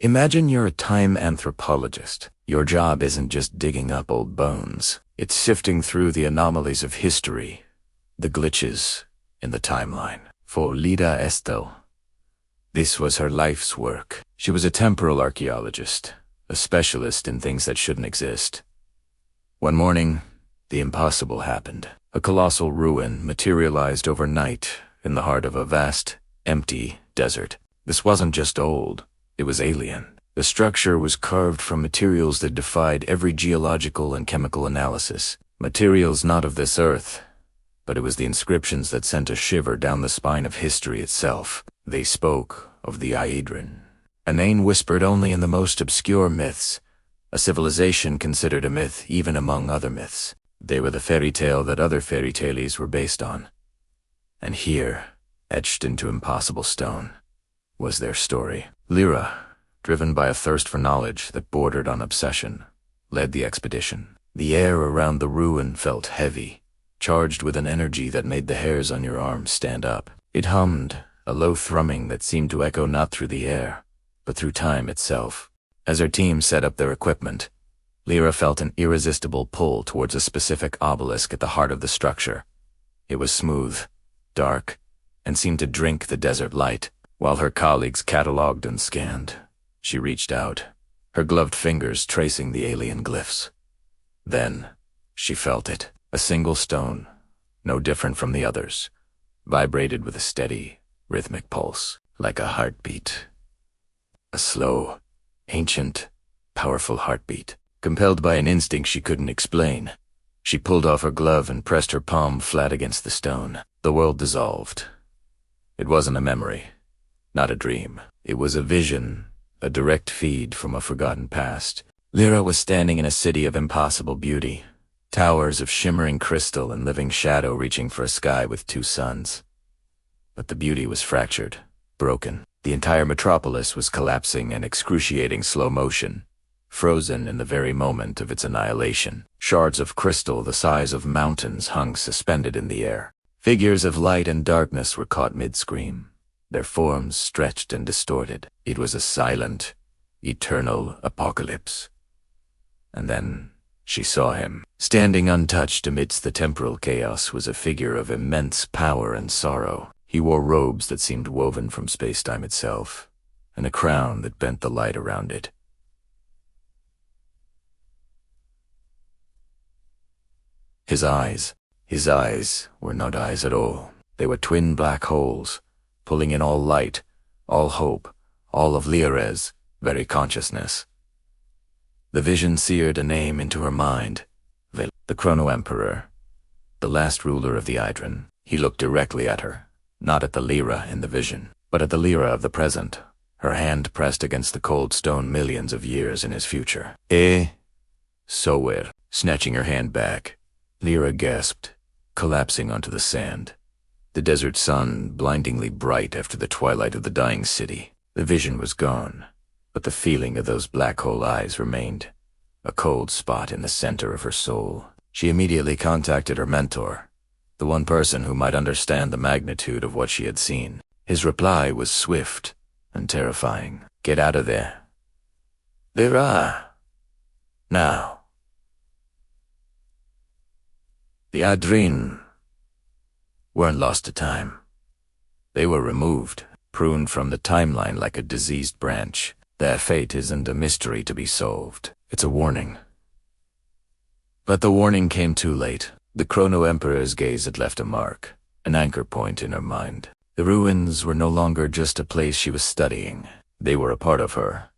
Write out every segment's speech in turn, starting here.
Imagine you're a time anthropologist. Your job isn't just digging up old bones. It's sifting through the anomalies of history, the glitches in the timeline. For Lira Estel, this was her life's work. She was a temporal archaeologist, a specialist in things that shouldn't exist. One morning, the impossible happened. A colossal ruin materialized overnight in the heart of a vast, empty desert. This wasn't just old, it was alien. The structure was carved from materials that defied every geological and chemical analysis. Materials not of this earth, but it was the inscriptions that sent a shiver down the spine of history itself. They spoke of the Eidryn, a name whispered only in the most obscure myths, a civilization considered a myth even among other myths. They were the fairy tale that other fairy tales were based on. And here, etched into impossible stone, was their story. Lira, driven by a thirst for knowledge that bordered on obsession, led the expedition. The air around the ruin felt heavy, charged with an energy that made the hairs on your arms stand up. It hummed, a low thrumming that seemed to echo not through the air, but through time itself. As her team set up their equipment, Lira felt an irresistible pull towards a specific obelisk at the heart of the structure. It was smooth, dark, and seemed to drink the desert light. While her colleagues catalogued and scanned, she reached out, her gloved fingers tracing the alien glyphs. Then, she felt it. A single stone, no different from the others, vibrated with a steady, rhythmic pulse, like a heartbeat. A slow, ancient, powerful heartbeat. Compelled by an instinct she couldn't explain, she pulled off her glove and pressed her palm flat against the stone. The world dissolved. It wasn't a memory, not a dream. It was a vision, a direct feed from a forgotten past. Lira was standing in a city of impossible beauty, towers of shimmering crystal and living shadow reaching for a sky with two suns. But the beauty was fractured, broken. The entire metropolis was collapsing in excruciating slow motion, frozen in the very moment of its annihilation. Shards of crystal the size of mountains hung suspended in the air. Figures of light and darkness were caught mid-scream, their forms stretched and distorted. It was a silent, eternal apocalypse. And then she saw him. Standing untouched amidst the temporal chaos was a figure of immense power and sorrow. He wore robes that seemed woven from space-time itself, and a crown that bent the light around it. His eyes were not eyes at all. They were twin black holes, pulling in all light, all hope, all of Lira's very consciousness. The vision seared a name into her mind, the Chrono Emperor, the last ruler of the Eidryn. He looked directly at her, not at the Lira in the vision, but at the Lira of the present, her hand pressed against the cold stone millions of years in his future. Sower, snatching her hand back, Lira gasped, collapsing onto the sand. The desert sun blindingly bright after the twilight of the dying city. The vision was gone, but the feeling of those black hole eyes remained, a cold spot in the center of her soul. She immediately contacted her mentor, the one person who might understand the magnitude of what she had seen. His reply was swift and terrifying. "Get out of there. Lira. Now." The Eidryn weren't lost to time. They were removed, pruned from the timeline like a diseased branch. Their fate isn't a mystery to be solved. It's a warning. But the warning came too late. The Chrono Emperor's gaze had left a mark, an anchor point in her mind. The ruins were no longer just a place she was studying. They were a part of her.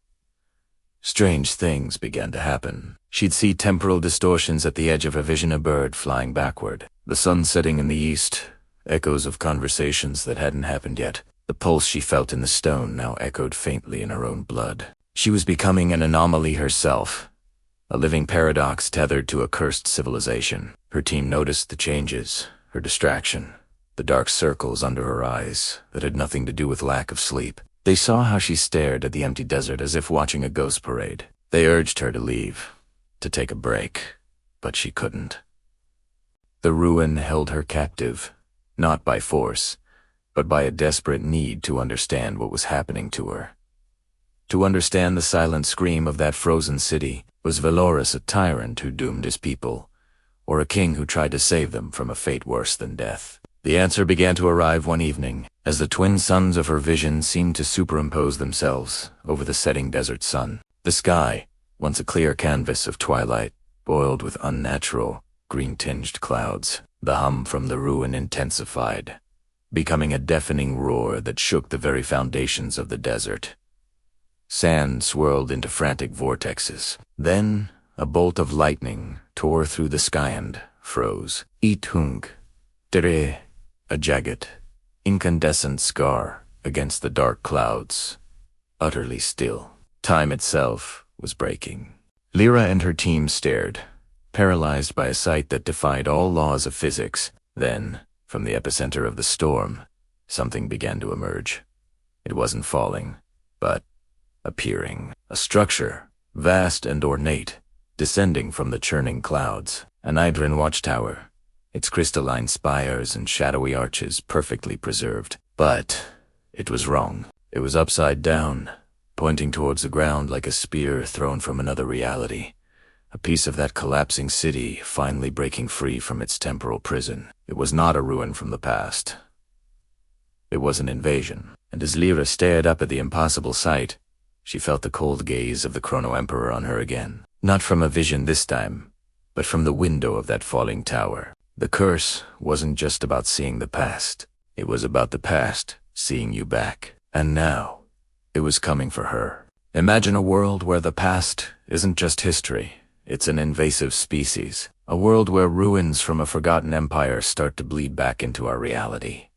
Strange things began to happen. She'd see temporal distortions at the edge of her vision, a bird flying backward, the sun setting in the east, echoes of conversations that hadn't happened yet. The pulse she felt in the stone now echoed faintly in her own blood. She was becoming an anomaly herself, a living paradox tethered to a cursed civilization. Her team noticed the changes, her distraction, the dark circles under her eyes that had nothing to do with lack of sleep. They saw how she stared at the empty desert as if watching a ghost parade. They urged her to leave, to take a break, but she couldn't. The ruin held her captive, not by force, but by a desperate need to understand what was happening to her. To understand the silent scream of that frozen city, was Valorous a tyrant who doomed his people, or a king who tried to save them from a fate worse than death? The answer began to arrive one evening, as the twin suns of her vision seemed to superimpose themselves over the setting desert sun. The sky, once a clear canvas of twilight, boiled with unnatural, green-tinged clouds. The hum from the ruin intensified, becoming a deafening roar that shook the very foundations of the desert. Sand swirled into frantic vortexes. Then, a bolt of lightning tore through the sky and froze. Itung, tere, a jagged, incandescent scar against the dark clouds, utterly still. Time itself was breaking. Lira and her team stared, paralyzed by a sight that defied all laws of physics. Then, from the epicenter of the storm, something began to emerge. It wasn't falling, but appearing. A structure, vast and ornate, descending from the churning clouds. An Eidryn watchtower, its crystalline spires and shadowy arches perfectly preserved. But it was wrong. It was upside down, pointing towards the ground like a spear thrown from another reality. A piece of that collapsing city finally breaking free from its temporal prison. It was not a ruin from the past. It was an invasion. And as Lira stared up at the impossible sight, she felt the cold gaze of the Chrono Emperor on her again. Not from a vision this time, but from the window of that falling tower. The curse wasn't just about seeing the past. It was about the past seeing you back. And now, it was coming for her. Imagine a world where the past isn't just history. It's an invasive species. A world where ruins from a forgotten empire start to bleed back into our reality.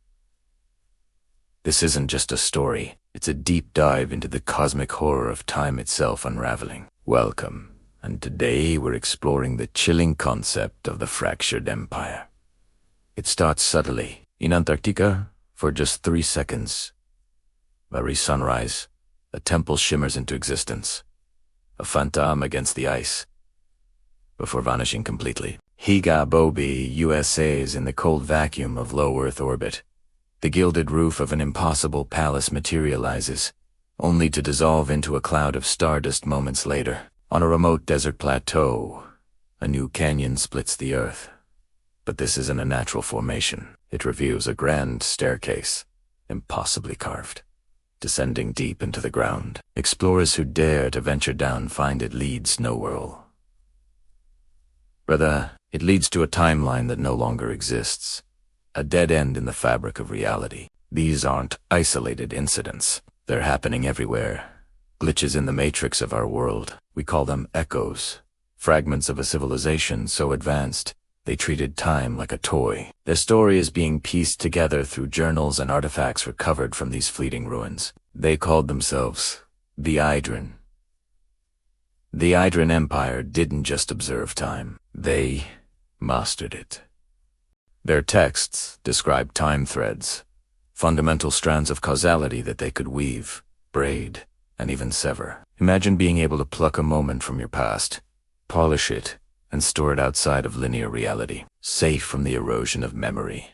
This isn't just a story. It's a deep dive into the cosmic horror of time itself unraveling. Welcome. And today we're exploring the chilling concept of the fractured empire. It starts subtly, in Antarctica, for just 3 seconds. Every sunrise, a temple shimmers into existence. A phantom against the ice, before vanishing completely. Higa Bobi, USA is in the cold vacuum of low Earth orbit. The gilded roof of an impossible palace materializes, only to dissolve into a cloud of stardust moments later. On a remote desert plateau, a new canyon splits the earth. But this isn't a natural formation. It reveals a grand staircase, impossibly carved, descending deep into the ground. Explorers who dare to venture down find it leads nowhere. Rather, it leads to a timeline that no longer exists, a dead end in the fabric of reality. These aren't isolated incidents. They're happening everywhere. Glitches in the matrix of our world. We call them echoes, fragments of a civilization so advanced they treated time like a toy. Their story is being pieced together through journals and artifacts recovered from these fleeting ruins. They called themselves the Eidryn. The Eidryn Empire didn't just observe time. They mastered it. Their texts describe time threads, fundamental strands of causality that they could weave, braid, and even sever. Imagine being able to pluck a moment from your past, polish it, and store it outside of linear reality, safe from the erosion of memory.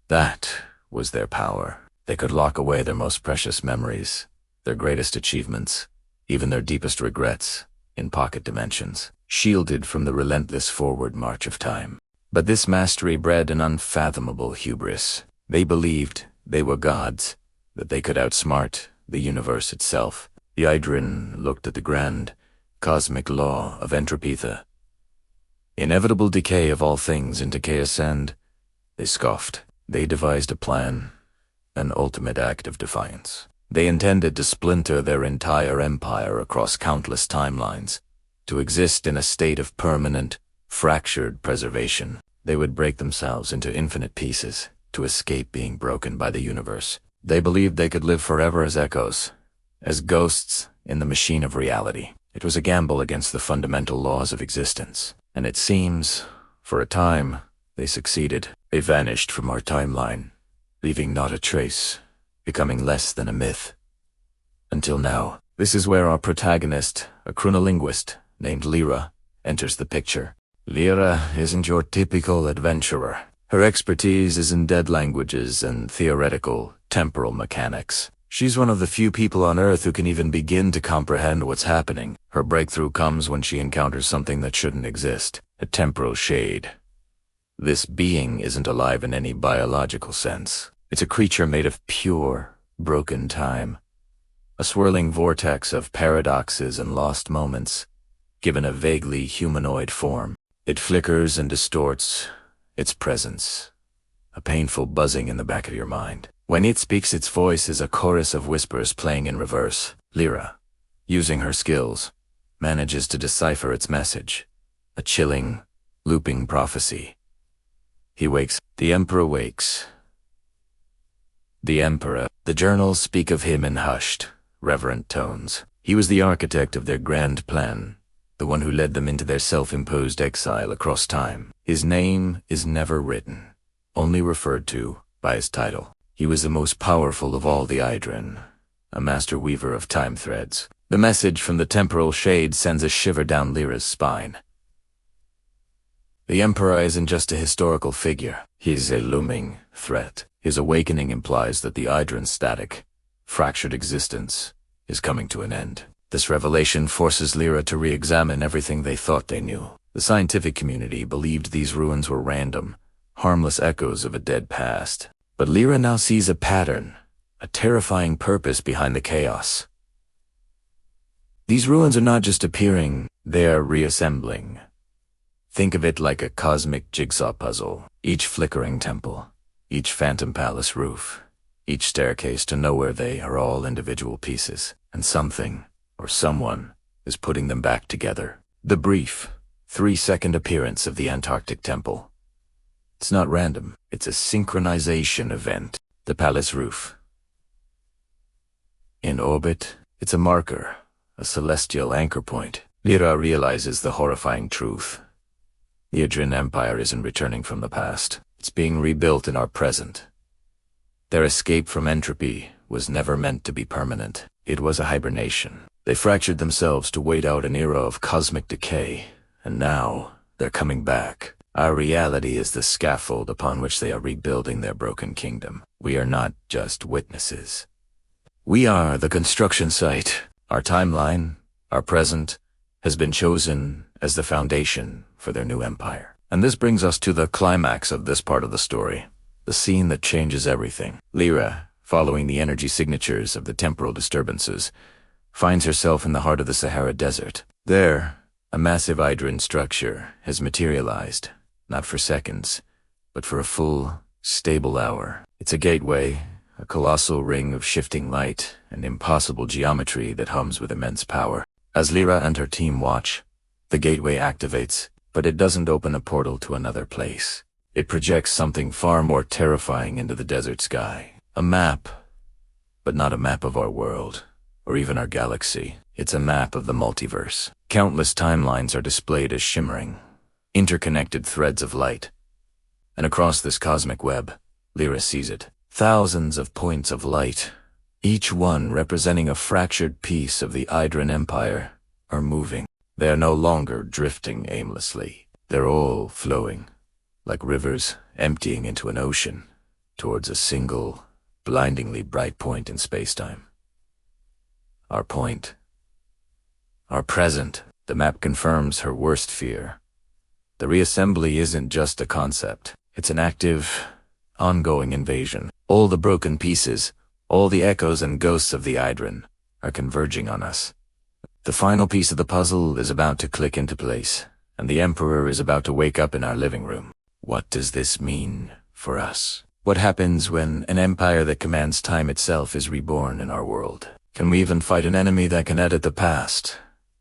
That was their power. They could lock away their most precious memories, their greatest achievements, even their deepest regrets, in pocket dimensions, shielded from the relentless forward march of time. But this mastery bred an unfathomable hubris. They believed they were gods, that they could outsmart the universe itself. The Eidryn looked at the grand, cosmic law of entropy, the inevitable decay of all things into chaos, and they scoffed. They devised a plan, an ultimate act of defiance. They intended to splinter their entire empire across countless timelines, to exist in a state of permanent, fractured preservation. They would break themselves into infinite pieces to escape being broken by the universe. They believed they could live forever as echoes, as ghosts in the machine of reality. It was a gamble against the fundamental laws of existence. And it seems, for a time, they succeeded. They vanished from our timeline, leaving not a trace, becoming less than a myth. Until now. This is where our protagonist, a chronolinguist named Lira, enters the picture. Lira isn't your typical adventurer. Her expertise is in dead languages and theoretical temporal mechanics. She's one of the few people on Earth who can even begin to comprehend what's happening. Her breakthrough comes when she encounters something that shouldn't exist, a temporal shade. This being isn't alive in any biological sense. It's a creature made of pure, broken time. A swirling vortex of paradoxes and lost moments, given a vaguely humanoid form. It flickers and distorts its presence, a painful buzzing in the back of your mind. When it speaks, its voice is a chorus of whispers playing in reverse. Lira, using her skills, manages to decipher its message, a chilling, looping prophecy. He wakes. The Emperor wakes. The Emperor. The journals speak of him in hushed, reverent tones. He was the architect of their grand plan, the one who led them into their self-imposed exile across time. His name is never written, only referred to by his title. He was the most powerful of all the Eidryn, a master weaver of time threads. The message from the temporal shade sends a shiver down Lira's spine. The Emperor isn't just a historical figure. He's a looming threat. His awakening implies that the Eidryn's static, fractured existence is coming to an end. This revelation forces Lira to re-examine everything they thought they knew. The scientific community believed these ruins were random, harmless echoes of a dead past. But Lira now sees a pattern, a terrifying purpose behind the chaos. These ruins are not just appearing, they are reassembling. Think of it like a cosmic jigsaw puzzle. Each flickering temple, each phantom palace roof, each staircase to nowhere, they are all individual pieces, and something, or someone, is putting them back together. The brief, 3-second appearance of the Antarctic temple. It's not random, it's a synchronization event. The palace roof. In orbit, it's a marker, a celestial anchor point. Lira realizes the horrifying truth. The Eidryn Empire isn't returning from the past. It's being rebuilt in our present. Their escape from entropy was never meant to be permanent. It was a hibernation. They fractured themselves to wait out an era of cosmic decay, and now they're coming back. Our reality is the scaffold upon which they are rebuilding their broken kingdom. We are not just witnesses. We are the construction site. Our timeline, our present, has been chosen as the foundation for their new empire. And this brings us to the climax of this part of the story, the scene that changes everything. Lira, following the energy signatures of the temporal disturbances, finds herself in the heart of the Sahara Desert. There, a massive Eidryn structure has materialized. Not for seconds, but for a full, stable hour. It's a gateway, a colossal ring of shifting light and impossible geometry that hums with immense power. As Lira and her team watch, the gateway activates, but it doesn't open a portal to another place. It projects something far more terrifying into the desert sky. A map, but not a map of our world, or even our galaxy. It's a map of the multiverse. Countless timelines are displayed as shimmering, interconnected threads of light. And across this cosmic web, Lira sees it. Thousands of points of light, each one representing a fractured piece of the Eidryn Empire, are moving. They are no longer drifting aimlessly. They're all flowing, like rivers emptying into an ocean, towards a single, blindingly bright point in space-time. Our point. Our present. The map confirms her worst fear. The reassembly isn't just a concept. It's an active, ongoing invasion. All the broken pieces, all the echoes and ghosts of the Eidryn, are converging on us. The final piece of the puzzle is about to click into place, and the Emperor is about to wake up in our living room. What does this mean for us? What happens when an empire that commands time itself is reborn in our world? Can we even fight an enemy that can edit the past,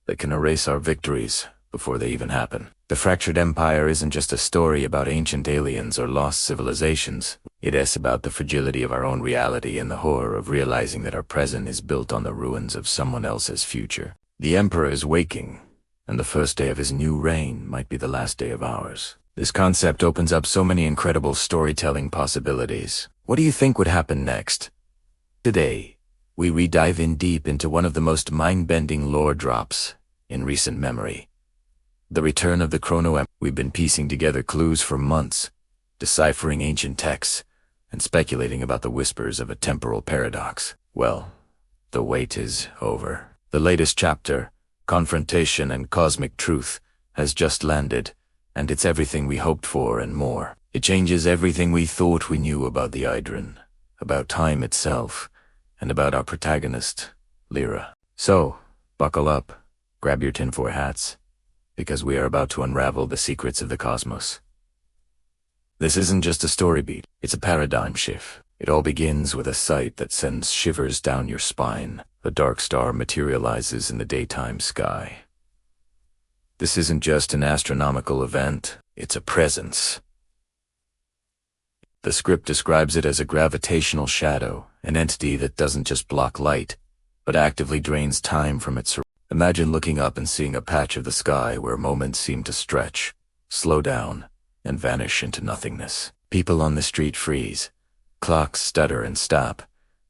that can erase our victories before they even happen? The fractured empire isn't just a story about ancient aliens or lost civilizations. It is about the fragility of our own reality and the horror of realizing that our present is built on the ruins of someone else's future. The Emperor is waking, and the first day of his new reign might be the last day of ours. This concept opens up so many incredible storytelling possibilities. What do you think would happen next? Today, we re-dive in deep into one of the most mind-bending lore drops in recent memory. The return of the Chrono Emperor. We've been piecing together clues for months, deciphering ancient texts, and speculating about the whispers of a temporal paradox. Well, the wait is over. The latest chapter, Confrontation and Cosmic Truth, has just landed, and it's everything we hoped for and more. It changes everything we thought we knew about the Eidryn, about time itself, and about our protagonist, Lira. So, buckle up, grab your tinfoil hats, because we are about to unravel the secrets of the cosmos. This isn't just a story beat, it's a paradigm shift. It all begins with a sight that sends shivers down your spine. A dark star materializes in the daytime sky. This isn't just an astronomical event, it's a presence. The script describes it as a gravitational shadow, an entity that doesn't just block light, but actively drains time from its surroundings. Imagine looking up and seeing a patch of the sky where moments seem to stretch, slow down, and vanish into nothingness. People on the street freeze, clocks stutter and stop,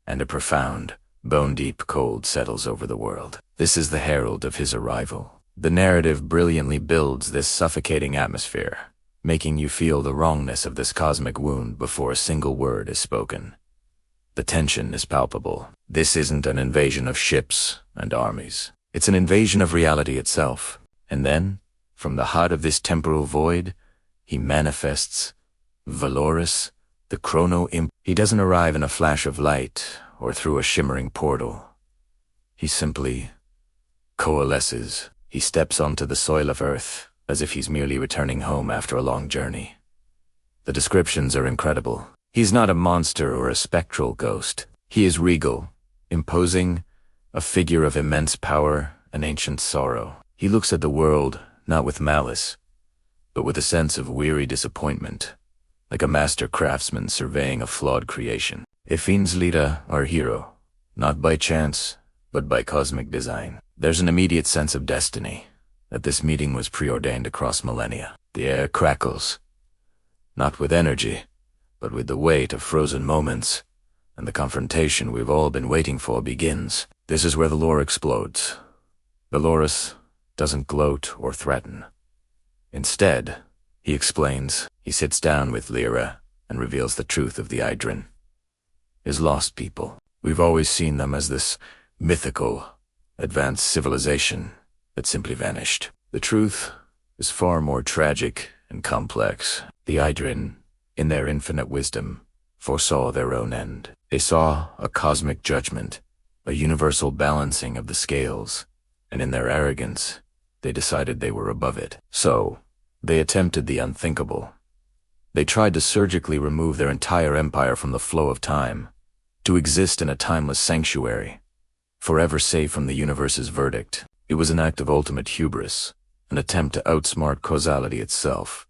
and a profound, bone-deep cold settles over the world. This is the herald of his arrival. The narrative brilliantly builds this suffocating atmosphere, making you feel the wrongness of this cosmic wound before a single word is spoken. The tension is palpable. This isn't an invasion of ships and armies. It's an invasion of reality itself. And then, from the heart of this temporal void, he manifests, Valoris, the chrono-imp. He doesn't arrive in a flash of light or through a shimmering portal. He simply coalesces. He steps onto the soil of Earth as if he's merely returning home after a long journey. The descriptions are incredible. He's not a monster or a spectral ghost. He is regal, imposing, a figure of immense power and ancient sorrow. He looks at the world not with malice, but with a sense of weary disappointment, like a master craftsman surveying a flawed creation. It finds Lira, our hero, not by chance, but by cosmic design. There's an immediate sense of destiny, that this meeting was preordained across millennia. The air crackles, not with energy, but with the weight of frozen moments, and the confrontation we've all been waiting for begins. This is where the lore explodes. Valoris doesn't gloat or threaten. Instead, he explains. He sits down with Lira and reveals the truth of the Eidryn. His lost people. We've always seen them as this mythical, advanced civilization that simply vanished. The truth is far more tragic and complex. The Eidryn, in their infinite wisdom, foresaw their own end. They saw a cosmic judgment, a universal balancing of the scales, and in their arrogance, they decided they were above it. So, they attempted the unthinkable. They tried to surgically remove their entire empire from the flow of time, to exist in a timeless sanctuary, forever safe from the universe's verdict. It was an act of ultimate hubris, an attempt to outsmart causality itself,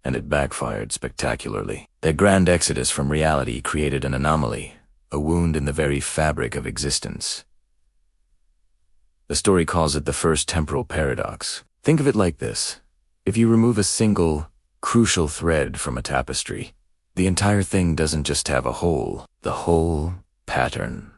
and it backfired spectacularly. Their grand exodus from reality created an anomaly, a wound in the very fabric of existence. The story calls it the first temporal paradox. Think of it like this. If you remove a single, crucial thread from a tapestry, the entire thing doesn't just have a hole. The whole pattern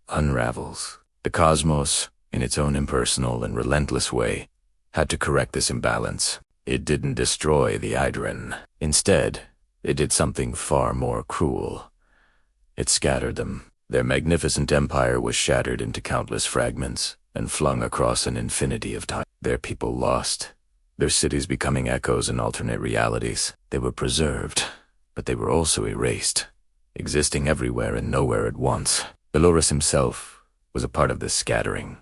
unravels. The cosmos, in its own impersonal and relentless way, had to correct this imbalance. It didn't destroy the Eidryn. Instead, it did something far more cruel. It scattered them. Their magnificent empire was shattered into countless fragments and flung across an infinity of time. Their people lost, their cities becoming echoes in alternate realities. They were preserved, but they were also erased, existing everywhere and nowhere at once. Valoris himself was a part of this scattering,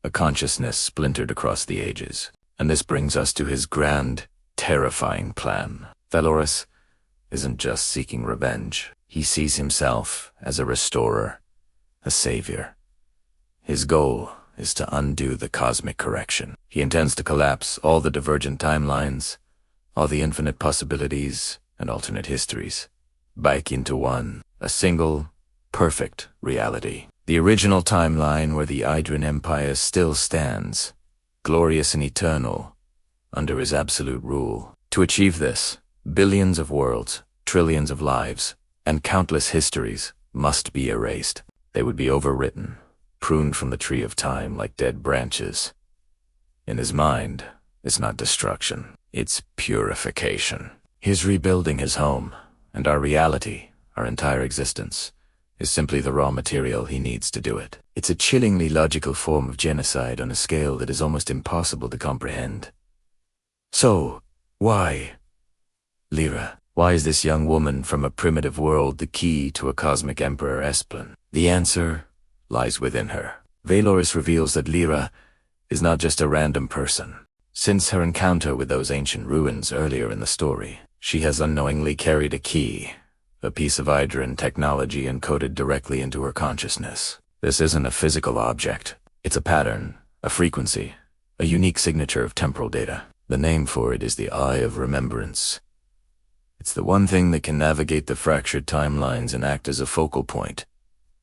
a consciousness splintered across the ages. And this brings us to his grand, terrifying plan. Valoris isn't just seeking revenge. He sees himself as a restorer, a savior. His goal is to undo the cosmic correction. He intends to collapse all the divergent timelines, all the infinite possibilities and alternate histories, back into one, a single, perfect reality. The original timeline where the Eidryn Empire still stands, glorious and eternal, under his absolute rule. To achieve this, billions of worlds, trillions of lives, and countless histories must be erased. They would be overwritten, pruned from the tree of time like dead branches. In his mind, it's not destruction, it's purification. He's rebuilding his home, and our reality, our entire existence, is simply the raw material he needs to do it. It's a chillingly logical form of genocide on a scale that is almost impossible to comprehend. So, why? Lira, why is this young woman from a primitive world the key to a cosmic emperor Esplin? The answer lies within her. Valoris reveals that Lira is not just a random person. Since her encounter with those ancient ruins earlier in the story, she has unknowingly carried a key, a piece of Eidryn technology encoded directly into her consciousness. This isn't a physical object. It's a pattern, a frequency, a unique signature of temporal data. The name for it is the Eye of Remembrance. It's the one thing that can navigate the fractured timelines and act as a focal point,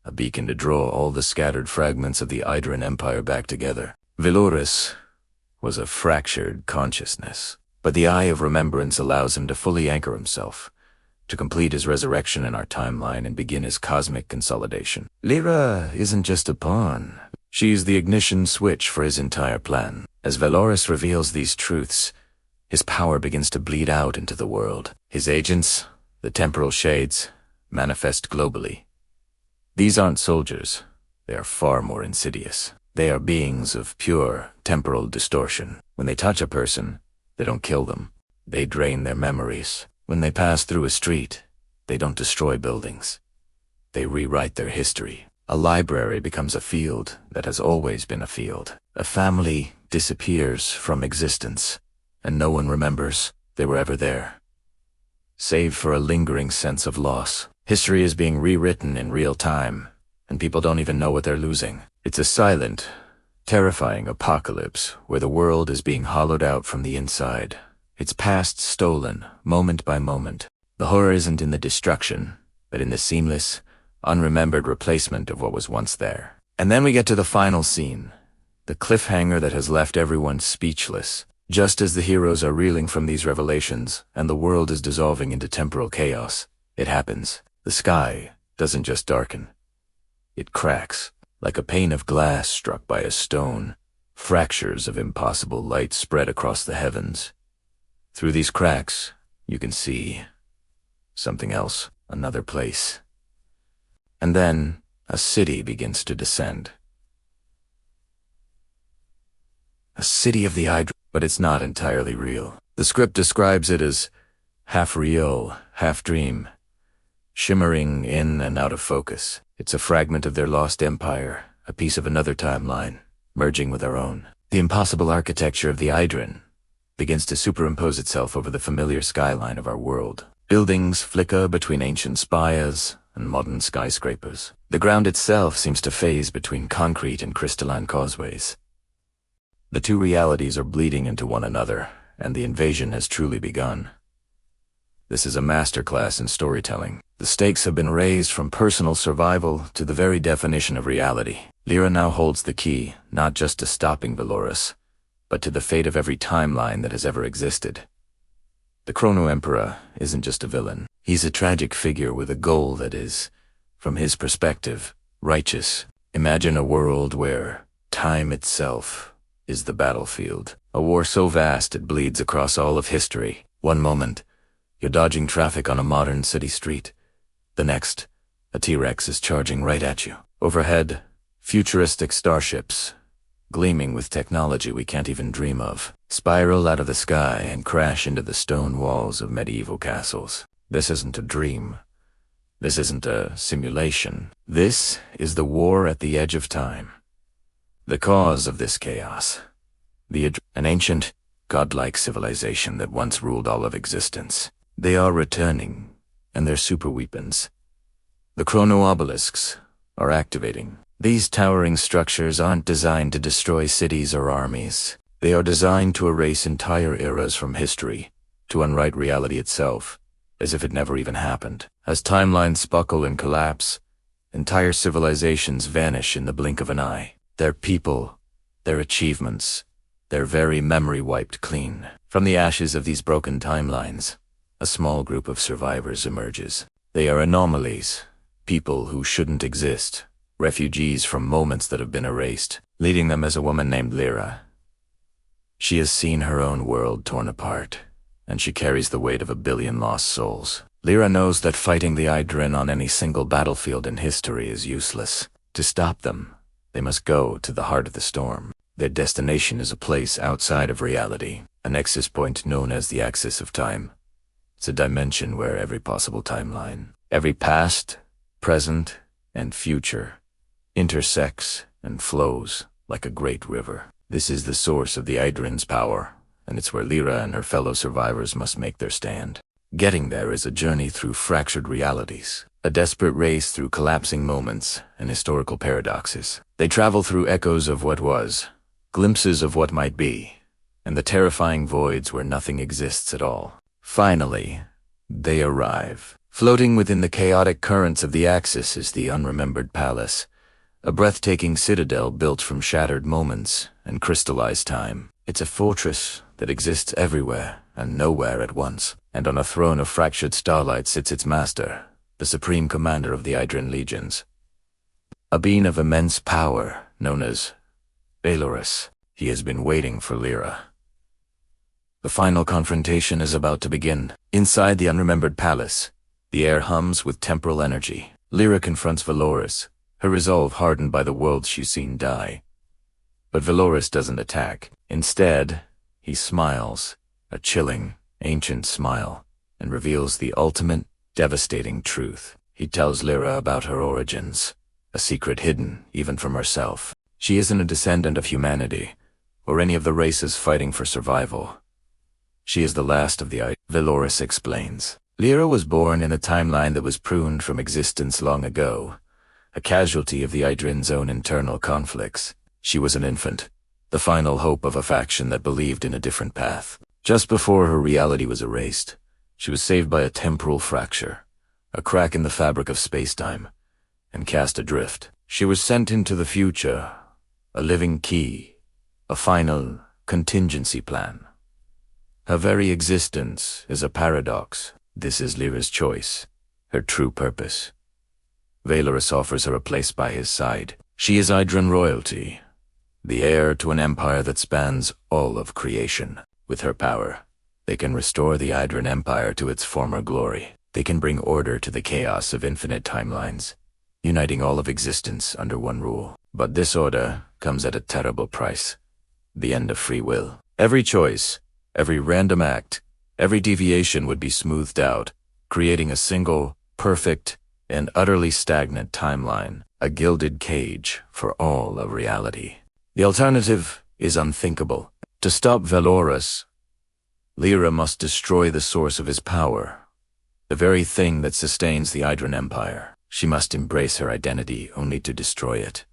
a beacon to draw all the scattered fragments of the Eidryn Empire back together. Valoris was a fractured consciousness, but the Eye of Remembrance allows him to fully anchor himself, to complete his resurrection in our timeline and begin his cosmic consolidation. Lira isn't just a pawn. She's the ignition switch for his entire plan. As Valoris reveals these truths, his power begins to bleed out into the world. His agents, the temporal shades, manifest globally. These aren't soldiers. They are far more insidious. They are beings of pure temporal distortion. When they touch a person, they don't kill them. They drain their memories. When they pass through a street, they don't destroy buildings. They rewrite their history. A library becomes a field that has always been a field. A family disappears from existence, and no one remembers they were ever there, save for a lingering sense of loss. History is being rewritten in real time, and people don't even know what they're losing. It's a silent, terrifying apocalypse where the world is being hollowed out from the inside. Its past stolen, moment by moment. The horror isn't in the destruction, but in the seamless, unremembered replacement of what was once there. And then we get to the final scene, the cliffhanger that has left everyone speechless. Just as the heroes are reeling from these revelations, and the world is dissolving into temporal chaos, it happens. The sky doesn't just darken. It cracks, like a pane of glass struck by a stone. Fractures of impossible light spread across the heavens. Through these cracks, you can see something else, another place. And then, a city begins to descend. A city of the Eidryn, but it's not entirely real. The script describes it as half real, half dream, shimmering in and out of focus. It's a fragment of their lost empire, a piece of another timeline, merging with our own. The impossible architecture of the Eidryn begins to superimpose itself over the familiar skyline of our world. Buildings flicker between ancient spires and modern skyscrapers. The ground itself seems to phase between concrete and crystalline causeways. The two realities are bleeding into one another, and the invasion has truly begun. This is a masterclass in storytelling. The stakes have been raised from personal survival to the very definition of reality. Lira now holds the key, not just to stopping Valoris, but to the fate of every timeline that has ever existed. The Chrono Emperor isn't just a villain. He's a tragic figure with a goal that is, from his perspective, righteous. Imagine a world where time itself is the battlefield. A war so vast it bleeds across all of history. One moment, you're dodging traffic on a modern city street. The next, a T-Rex is charging right at you. Overhead, futuristic starships, gleaming with technology we can't even dream of, spiral out of the sky and crash into the stone walls of medieval castles. This isn't a dream. This isn't a simulation. This is the war at the edge of time. The cause of this chaos, an ancient, godlike civilization that once ruled all of existence. They are returning, and their superweapons, the chrono obelisks, are activating. These towering structures aren't designed to destroy cities or armies. They are designed to erase entire eras from history, to unwrite reality itself, as if it never even happened. As timelines buckle and collapse, entire civilizations vanish in the blink of an eye. Their people, their achievements, their very memory wiped clean. From the ashes of these broken timelines, a small group of survivors emerges. They are anomalies, people who shouldn't exist, refugees from moments that have been erased. Leading them is a woman named Lira. She has seen her own world torn apart, and she carries the weight of 1 billion lost souls. Lira knows that fighting the Eidryn on any single battlefield in history is useless. To stop them, they must go to the heart of the storm. Their destination is a place outside of reality, a nexus point known as the axis of time. It's a dimension where every possible timeline, every past, present, and future intersects and flows like a great river. This is the source of the Eidryn's power, and it's where Lira and her fellow survivors must make their stand. Getting there is a journey through fractured realities, a desperate race through collapsing moments and historical paradoxes. They travel through echoes of what was, glimpses of what might be, and the terrifying voids where nothing exists at all. Finally, they arrive. Floating within the chaotic currents of the Axis is the unremembered palace, a breathtaking citadel built from shattered moments and crystallized time. It's a fortress that exists everywhere and nowhere at once, and on a throne of fractured starlight sits its master, the supreme commander of the Eidryn legions. A being of immense power, known as Eidryn. He has been waiting for Lira. The final confrontation is about to begin. Inside the unremembered palace, the air hums with temporal energy. Lira confronts Eidryn, her resolve hardened by the worlds she's seen die. But Eidryn doesn't attack. Instead, he smiles, a chilling, ancient smile, and reveals the ultimate, devastating truth. He tells Lira about her origins, a secret hidden even from herself. She isn't a descendant of humanity, or any of the races fighting for survival. She is the last of the Eidryn explains. Lira was born in a timeline that was pruned from existence long ago, a casualty of the Eidryn's own internal conflicts. She was an infant, the final hope of a faction that believed in a different path. Just before her reality was erased, she was saved by a temporal fracture, a crack in the fabric of space-time, and cast adrift. She was sent into the future, a living key, a final contingency plan. Her very existence is a paradox. This is Lira's choice, her true purpose. Eidryn offers her a place by his side. She is Eidryn royalty, the heir to an empire that spans all of creation. With her power, they can restore the Eidryn Empire to its former glory. They can bring order to the chaos of infinite timelines, uniting all of existence under one rule. But this order comes at a terrible price: the end of free will. Every choice, every random act, every deviation would be smoothed out, creating a single, perfect, and utterly stagnant timeline, a gilded cage for all of reality. The alternative is unthinkable. To stop Eidryn, Lira must destroy the source of his power, the very thing that sustains the Eidryn Empire. She must embrace her identity only to destroy it.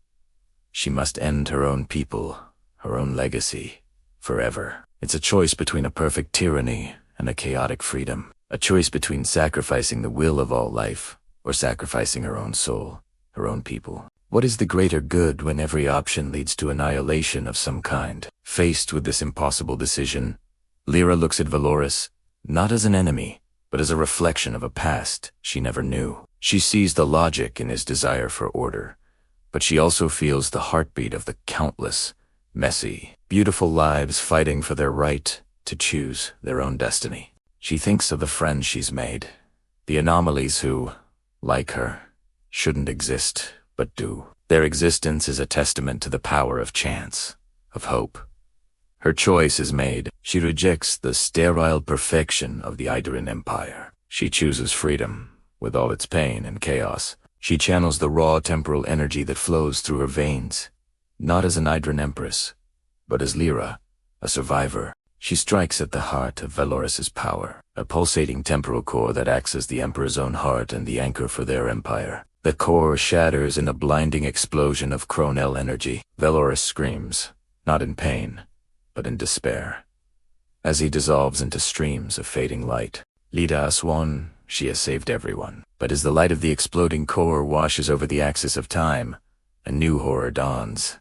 She must end her own people, her own legacy, forever. It's a choice between a perfect tyranny and a chaotic freedom, a choice between sacrificing the will of all life or sacrificing her own soul, her own people. What is the greater good when every option leads to annihilation of some kind? Faced with this impossible decision, Lira looks at Eidryn not as an enemy, but as a reflection of a past she never knew. She sees the logic in his desire for order, but she also feels the heartbeat of the countless, messy, beautiful lives fighting for their right to choose their own destiny. She thinks of the friends she's made, the anomalies who, like her, shouldn't exist, but do. Their existence is a testament to the power of chance, of hope. Her choice is made. She rejects the sterile perfection of the Eidryn Empire. She chooses freedom, with all its pain and chaos. She channels the raw temporal energy that flows through her veins, not as an Eidryn empress, but as Lira, a survivor. She strikes at the heart of Eidryn's power, a pulsating temporal core that acts as the Emperor's own heart and the anchor for their empire. The core shatters in a blinding explosion of chronologist energy. Eidryn screams, not in pain, but in despair, as he dissolves into streams of fading light. Lira Estel, she has saved everyone. But as the light of the exploding core washes over the axis of time, a new horror dawns.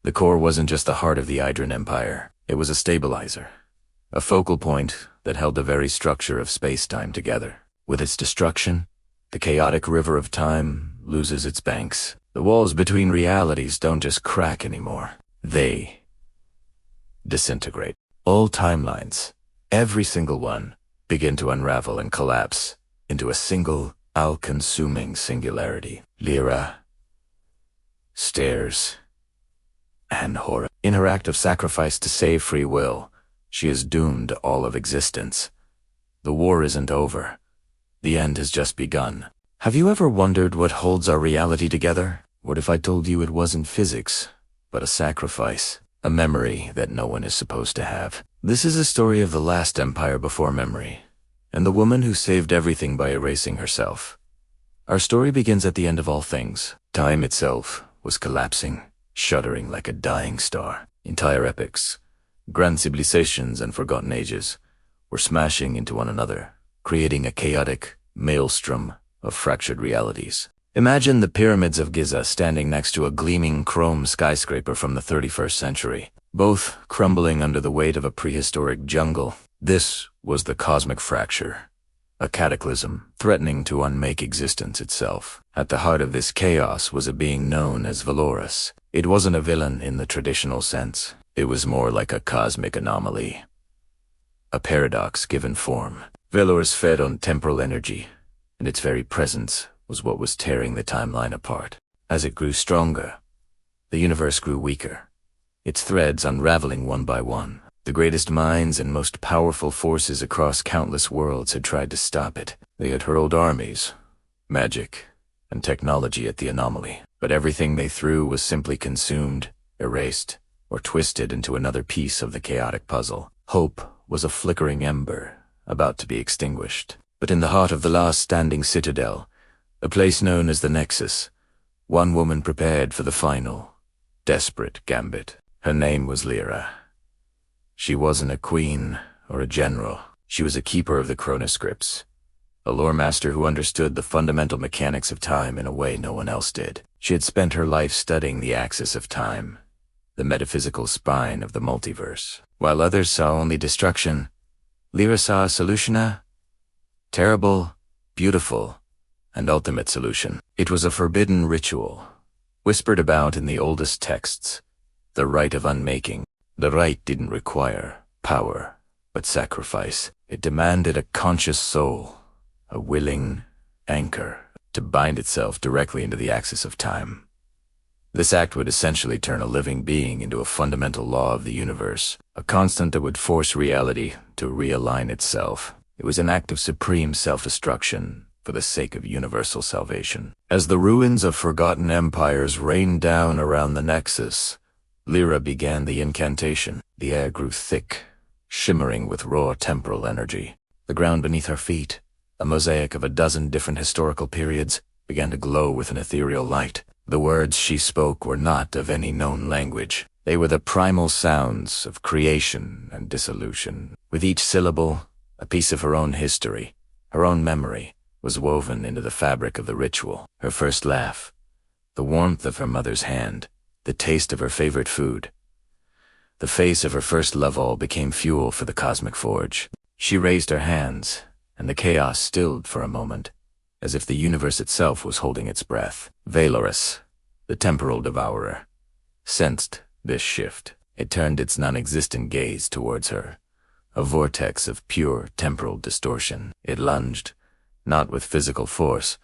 The core wasn't just the heart of the Eidryn Empire. It was a stabilizer, a focal point that held the very structure of space-time together. With its destruction, the chaotic river of time loses its banks. The walls between realities don't just crack anymore. They disintegrate. All timelines, every single one, begin to unravel and collapse, into a single, all-consuming singularity. Lira stares and horror. In her act of sacrifice to save free will, she is doomed to all of existence. The war isn't over. The end has just begun. Have you ever wondered what holds our reality together? What if I told you it wasn't physics, but a sacrifice? A memory that no one is supposed to have. This is a story of the last empire before memory, and the woman who saved everything by erasing herself. Our story begins at the end of all things. Time itself was collapsing, shuddering like a dying star. Entire epics, grand civilizations and forgotten ages, were smashing into one another, creating a chaotic maelstrom of fractured realities. Imagine the pyramids of Giza standing next to a gleaming chrome skyscraper from the 31st century, both crumbling under the weight of a prehistoric jungle. This was the cosmic fracture, a cataclysm threatening to unmake existence itself. At the heart of this chaos was a being known as Valorous. It wasn't a villain in the traditional sense. It was more like a cosmic anomaly, a paradox given form. Valorous fed on temporal energy, and its very presence was what was tearing the timeline apart. As it grew stronger, the universe grew weaker, its threads unraveling one by one. The greatest minds and most powerful forces across countless worlds had tried to stop it. They had hurled armies, magic, and technology at the anomaly, but everything they threw was simply consumed, erased, or twisted into another piece of the chaotic puzzle. Hope was a flickering ember, about to be extinguished. But in the heart of the last standing citadel, a place known as the Nexus, one woman prepared for the final, desperate gambit. Her name was Lira. She wasn't a queen or a general. She was a keeper of the chronoscripts, a lore master who understood the fundamental mechanics of time in a way no one else did. She had spent her life studying the axis of time, the metaphysical spine of the multiverse. While others saw only destruction, Lira saw a solution, a terrible, beautiful, and ultimate solution. It was a forbidden ritual, whispered about in the oldest texts, the rite of unmaking. The rite didn't require power, but sacrifice. It demanded a conscious soul, a willing anchor, to bind itself directly into the axis of time. This act would essentially turn a living being into a fundamental law of the universe, a constant that would force reality to realign itself. It was an act of supreme self-destruction for the sake of universal salvation. As the ruins of forgotten empires rained down around the Nexus, Lira began the incantation. The air grew thick, shimmering with raw temporal energy. The ground beneath her feet, a mosaic of a dozen different historical periods, began to glow with an ethereal light. The words she spoke were not of any known language. They were the primal sounds of creation and dissolution. With each syllable, a piece of her own history, her own memory, was woven into the fabric of the ritual. Her first laugh, the warmth of her mother's hand, the taste of her favorite food, the face of her first love all became fuel for the cosmic forge. She raised her hands, and the chaos stilled for a moment, as if the universe itself was holding its breath. Valorous, the temporal devourer, sensed this shift. It turned its non-existent gaze towards her, a vortex of pure temporal distortion. It lunged, not with physical force,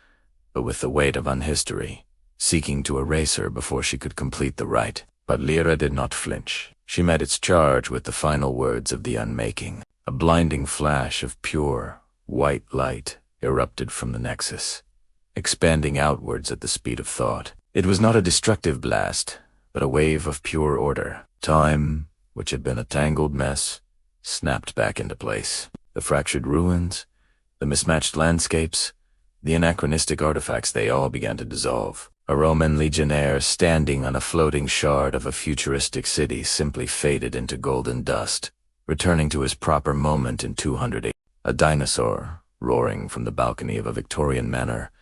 but with the weight of unhistory, seeking to erase her before she could complete the rite. But Lira did not flinch. She met its charge with the final words of the unmaking. A blinding flash of pure, white light erupted from the Nexus, expanding outwards at the speed of thought. It was not a destructive blast, but a wave of pure order. Time, which had been a tangled mess, snapped back into place. The fractured ruins, the mismatched landscapes, the anachronistic artifacts, they all began to dissolve. A Roman legionnaire standing on a floating shard of a futuristic city simply faded into golden dust, returning to his proper moment in 208. A dinosaur, roaring from the balcony of a Victorian manor,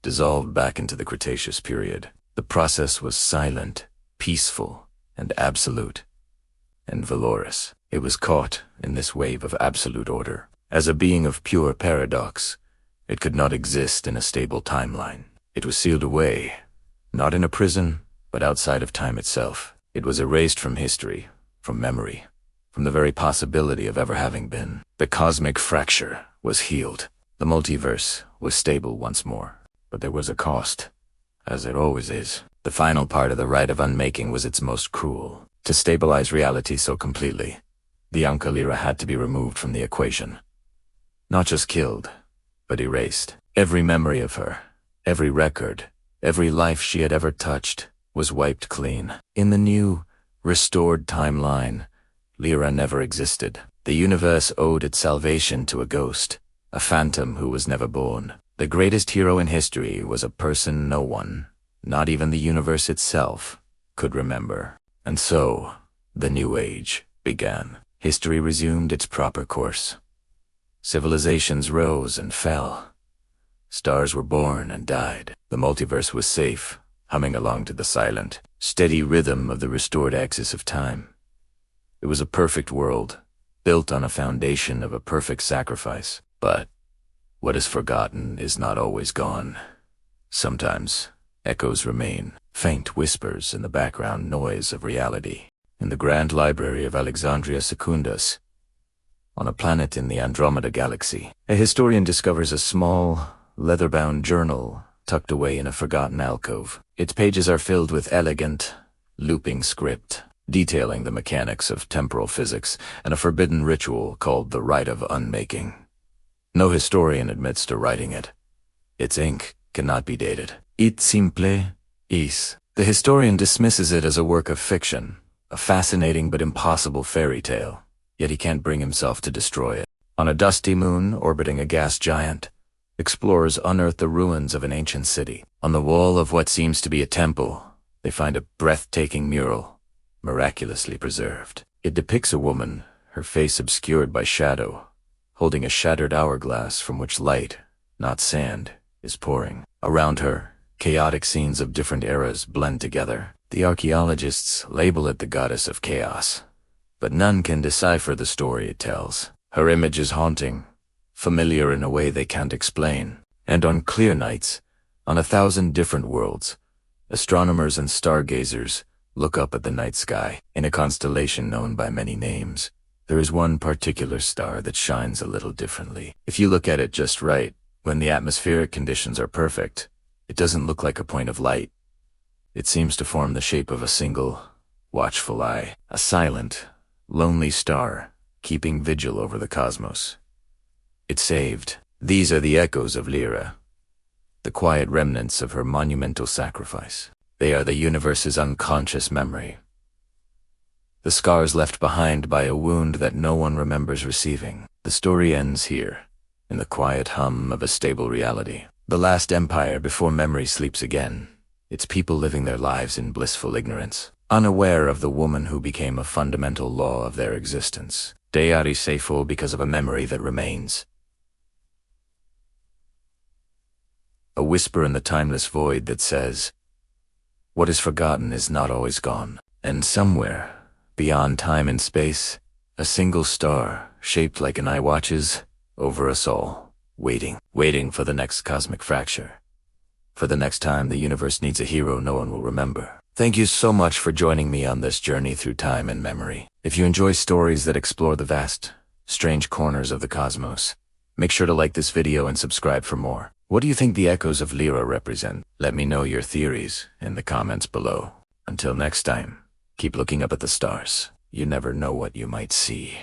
dissolved back into the Cretaceous period. The process was silent, peaceful, and absolute. And Valorous, it was caught in this wave of absolute order. As a being of pure paradox, it could not exist in a stable timeline. It was sealed away, not in a prison, but outside of time itself. It was erased from history, from memory, from the very possibility of ever having been. The cosmic fracture was healed. The multiverse was stable once more, but there was a cost, as it always is. The final part of the rite of unmaking was its most cruel. To stabilize reality so completely, the Anka Lira had to be removed from the equation. Not just killed, but erased. Every memory of her, every record, every life she had ever touched was wiped clean. In the new, restored timeline, Lira never existed. The universe owed its salvation to a ghost, a phantom who was never born. The greatest hero in history was a person no one, not even the universe itself, could remember. And so, the New Age began. History resumed its proper course. Civilizations rose and fell. Stars were born and died. The multiverse was safe, humming along to the silent, steady rhythm of the restored axis of time. It was a perfect world, built on a foundation of a perfect sacrifice. But what is forgotten is not always gone. Sometimes echoes remain, faint whispers in the background noise of reality. In the grand library of Alexandria Secundus, on a planet in the Andromeda galaxy, a historian discovers a small, leather-bound journal tucked away in a forgotten alcove. Its pages are filled with elegant, looping script, detailing the mechanics of temporal physics and a forbidden ritual called the Rite of Unmaking. No historian admits to writing it. Its ink cannot be dated. It simple is. The historian dismisses it as a work of fiction, a fascinating but impossible fairy tale, yet he can't bring himself to destroy it. On a dusty moon orbiting a gas giant, explorers unearth the ruins of an ancient city. On the wall of what seems to be a temple, they find a breathtaking mural, miraculously preserved. It depicts a woman, her face obscured by shadow, holding a shattered hourglass from which light, not sand, is pouring. Around her, chaotic scenes of different eras blend together. The archaeologists label it the goddess of chaos, but none can decipher the story it tells. Her image is haunting, familiar in a way they can't explain. And on clear nights, on 1,000 different worlds, astronomers and stargazers look up at the night sky. In a constellation known by many names, there is one particular star that shines a little differently. If you look at it just right, when the atmospheric conditions are perfect, it doesn't look like a point of light. It seems to form the shape of a single, watchful eye, a silent, lonely star, keeping vigil over the cosmos. It's saved. These are the echoes of Lira, the quiet remnants of her monumental sacrifice. They are the universe's unconscious memory. The scars left behind by a wound that no one remembers receiving. The story ends here, in the quiet hum of a stable reality. The last empire before memory sleeps again, its people living their lives in blissful ignorance, unaware of the woman who became a fundamental law of their existence. Deari Seifo because of a memory that remains. A whisper in the timeless void that says, what is forgotten is not always gone. And somewhere, beyond time and space, a single star, shaped like an eye, watches over us all, waiting for the next cosmic fracture. For the next time the universe needs a hero no one will remember. Thank you so much for joining me on this journey through time and memory. If you enjoy stories that explore the vast, strange corners of the cosmos, make sure to like this video and subscribe for more. What do you think the echoes of Lira represent? Let me know your theories in the comments below. Until next time, keep looking up at the stars. You never know what you might see.